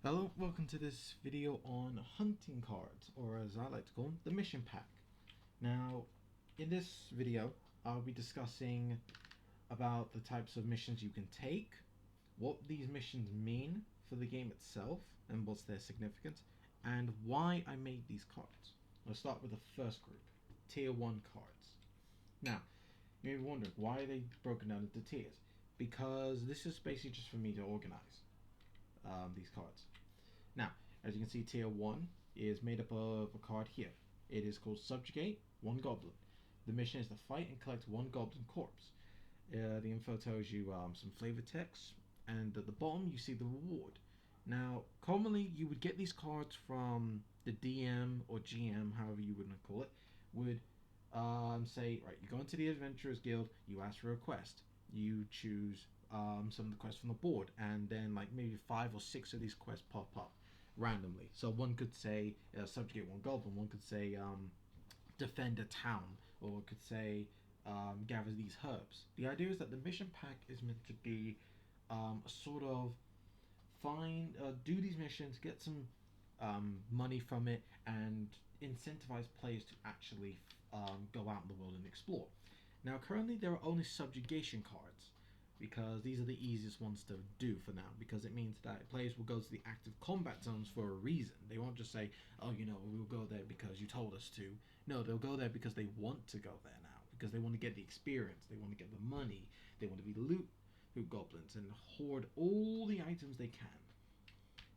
Hello, welcome to this video on hunting cards, or as I like to call them, the mission pack. Now, in this video, I'll be discussing about the types of missions you can take, what these missions mean for the game itself, and what's their significance, and why I made these cards. I'll start with the first group, Tier 1 cards. Now, you may be wondering, why are they broken down into tiers? Because this is basically just for me to organize these cards. Now, as you can see, tier 1 is made up of a card here. It is called Subjugate 1 Goblin. The mission is to fight and collect 1 goblin corpse. The info tells you some flavor text, and at the bottom you see the reward. Now, commonly you would get these cards from the DM or GM, however you would call it, would say, right, you go into the Adventurers Guild, you ask for a quest, you choose some of the quests from the board, and then like maybe 5 or 6 of these quests pop up randomly. So one could say subjugate 1 goblin, one could say defend a town, or it could say gather these herbs. The idea is that the mission pack is meant to be a sort of do these missions, get some money from it, and incentivize players to actually go out in the world and explore. Now, currently, there are only subjugation cards because these are the easiest ones to do for now, because it means that players will go to the active combat zones for a reason. They won't just say, oh, we'll go there because you told us to. No, they'll go there because they want to go there now, because they want to get the experience, they want to get the money, they want to be loot goblins and hoard all the items they can.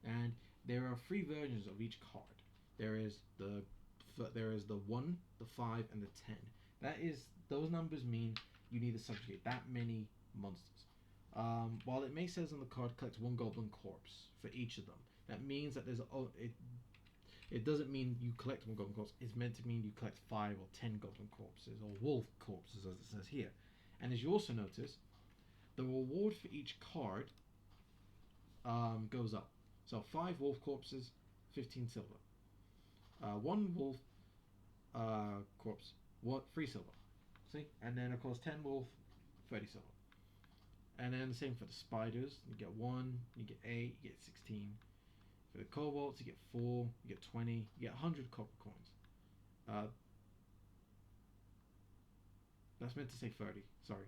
And there are 3 versions of each card. There is the 1, the 5, and the 10. Those numbers mean you need to subjugate that many monsters. While it may says on the card collect 1 goblin corpse for each of them, that means that it doesn't mean you collect 1 goblin corpse. It's meant to mean you collect 5 or 10 goblin corpses, or wolf corpses as it says here. And as you also notice, the reward for each card goes up. So 5 wolf corpses, 15 silver. 1 wolf corpse, 3 silver. See? And then of course 10 wolf, 30 silver. And then the same for the spiders. You get 1, you get 8, you get 16. For the kobolds, you get 4, you get 20, you get 100 copper coins. That's meant to say 30, sorry.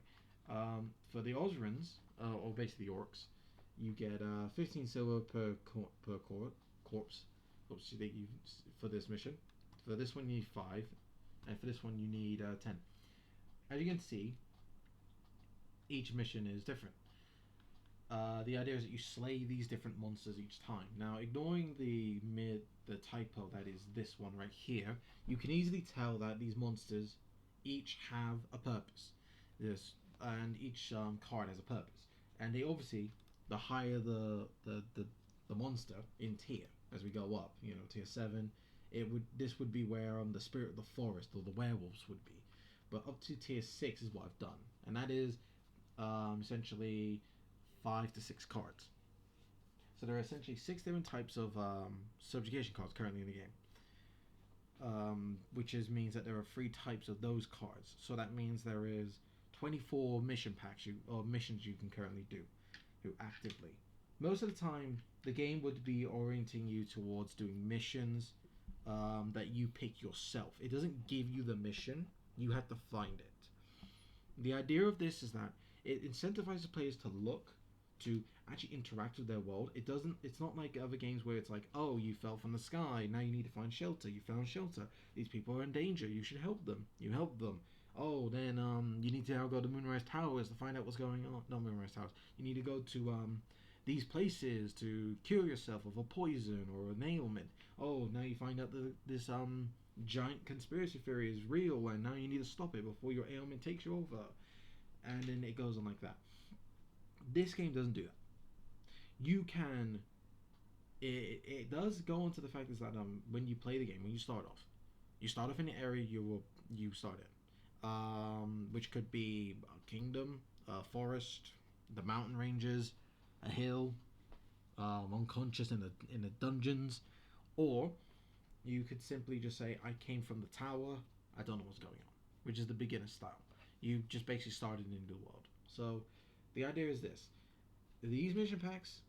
For the Osrins, or basically the orcs, you get 15 silver per corpse. Oops, for this mission. For this one you need 5, and for this one you need 10. As you can see, each mission is different. The idea is that you slay these different monsters each time. Now, ignoring the typo that is this one right here, you can easily tell that these monsters each have a purpose. And each card has a purpose, and they obviously, the higher the monster in tier as we go up, tier 7, this would be where the spirit of the forest or the werewolves would be. But up to tier 6 is what I've done, and that is essentially 5 to 6 cards. So there are essentially 6 different types of subjugation cards currently in the game, which means that there are 3 types of those cards. So that means there is 24 mission packs or missions you can currently do actively. Most of the time, the game would be orienting you towards doing missions that you pick yourself. It doesn't give you the mission; you have to find it. The idea of this is that it incentivizes players to look, to actually interact with their world. It's not like other games where it's like, oh, you fell from the sky, now you need to find shelter. You found shelter. These people are in danger. You should help them. You help them. Oh, then you need to now go to Moonrise Towers to find out what's going on. Not Moonrise Towers. You need to go to these places to cure yourself of a poison or an ailment. Oh, now you find out that this giant conspiracy theory is real, and now you need to stop it before your ailment takes you over. And then it goes on like that. This game doesn't do that. You can. It does go on to the fact is that when you play the game, when you start off in the area you start in, which could be a kingdom, a forest, the mountain ranges, a hill, unconscious in the dungeons, or you could simply just say, I came from the tower, I don't know what's going on, which is the beginner style. You just basically started in the world. So the idea is this: these mission packs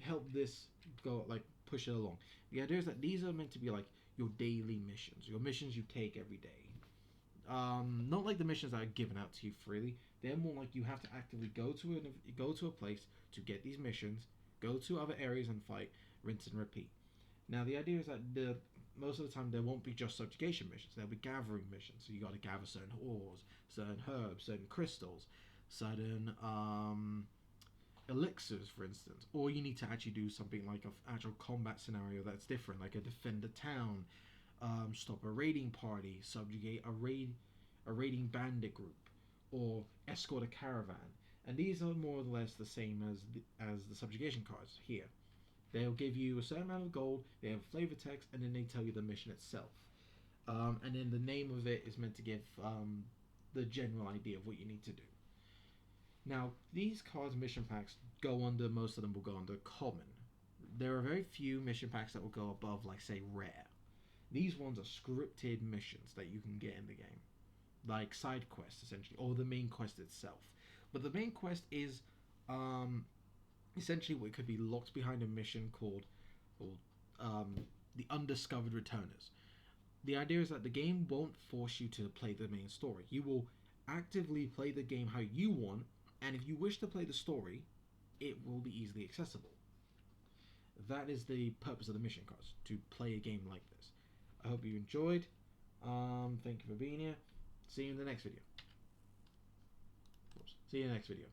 help this go, like, push it along. The idea is that these are meant to be like your daily missions, your missions you take every day. Not like the missions that are given out to you freely. They're more like you have to actively go to a place to get these missions, go to other areas and fight, rinse and repeat. Now the idea is that the most of the time there won't be just subjugation missions. There'll be gathering missions. So you got to gather certain ores, certain herbs, certain crystals, certain elixirs, for instance. Or you need to actually do something like an actual combat scenario that's different, like a defend a town, stop a raiding party, subjugate a raiding bandit group, or escort a caravan. And these are more or less the same as the subjugation cards here. They'll give you a certain amount of gold, they have flavor text, and then they tell you the mission itself. And then the name of it is meant to give the general idea of what you need to do. Now, these cards mission packs go under, most of them will go under common. There are very few mission packs that will go above, like, say, rare. These ones are scripted missions that you can get in the game, like side quests essentially, or the main quest itself. But the main quest is essentially what could be locked behind a mission called the Undiscovered Returners. The idea is that the game won't force you to play the main story. You will actively play the game how you want, and if you wish to play the story, it will be easily accessible. That is the purpose of the mission cards, to play a game like this. I hope you enjoyed. Thank you for being here. See you in the next video. See you in the next video.